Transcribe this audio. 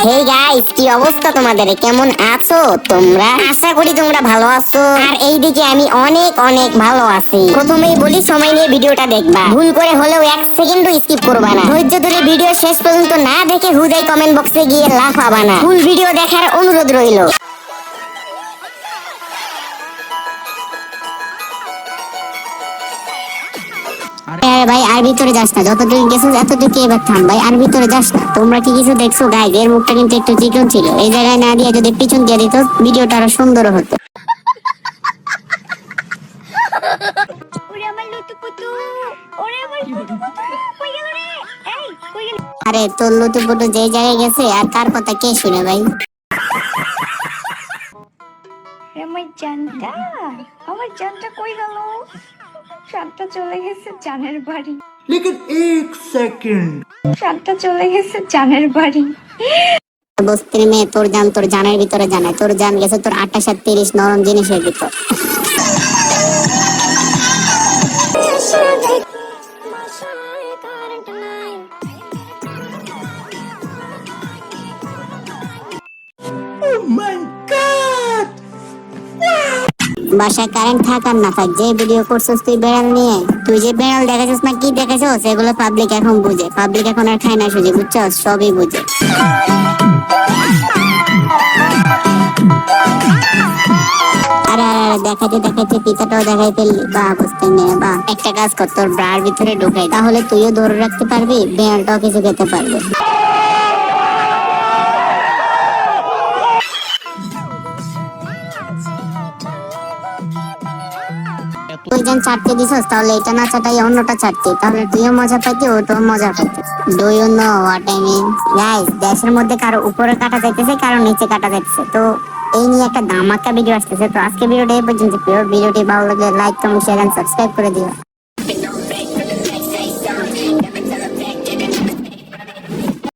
Hey guys, কি অবস্থা তোমাদের? কেমন আছো তোমরা? আশা করি তোমরা ভালো আছো। আর এইদিকে আমি অনেক অনেক ভালো আছি। প্রথমেই বলি, সময় নিয়ে ভিডিওটা দেখবা, ভুল করে হলেও এক সেকেন্ডও স্কিপ করবা না। ধৈর্য ধরে ভিডিও শেষ পর্যন্ত না দেখে হুদাই কমেন্ট বক্সে গিয়ে লাফাবা না। ফুল ভিডিও দেখার অনুরোধ রইল। আরে ভাই, আর ভিতরে যাস না, যতটুকু গেছিস এতটুকু এবার থাম ভাই, আর ভিতরে যাস না। তোমরা কি কিছু দেখছো গাইজ? এর মুখটা কিন্তু একটু চিকন ছিল, এই জায়গায় না দিয়ে যদি পিছন দিয়ে দিত ভিডিওটা আরো সুন্দর হতো। আরে তোর লুতু পুটু যে জায়গায় গেছে আর কার কথা কে শুনে ভাই? আমার জানটা আমার জানটা কই গেল? জানটা চলে গেছে জানের বাড়ি। लेकिन एक सेकंड জানটা চলে গেছে জানের বাড়ি। বস্তির মেয়ে, তোর জানের ভিতরে জানায়, তোর জান গেছে তোর 28 আর 30 নরম জিনিসের ভিতর। oh my god বাসায় কারেন্ট থাক আর না থাক, যে ভিডিও করছিস তুই বেড়াল নিয়ে, তুই যে বেড়াল দেখাছিস না কি দেখাছিস সেগুলো পাবলিক এখন বুঝে। পাবলিক এখন আর খায় না সুজি, বুঝছস? সবই বুঝে। আরে আরে দেখাইতে দেখাইতে পিতাটাও দেখাই ফেললি, বাহ বুঝতে নেই বাহ। একটা কাজ কর, তোর ব্রার ভিতরে ঢুকাই, তাহলে তুইও ধরে রাখতে পারবি, বেড়ালটাও কিছু খেতে পারবে। তুই যেন চাটতে দিছস, তাহলে এটা না চাটাই অন্যটা চাটতি, তাহলে তুইও মজা পাইতি, ওটাও মজা পাইতি। Do you know what I mean? Guys, দেশের মধ্যে কারো উপরে কাটা যাইতেছে, কারো নিচে কাটা যাইতেছে, তো এই নিয়ে একটা ধামাকা ভিডিও আসতেছে। তো আজকে ভিডিওটা এই পর্যন্ত। ভিডিওটি ভালো লাগলে like, comment, share and subscribe করে দিও।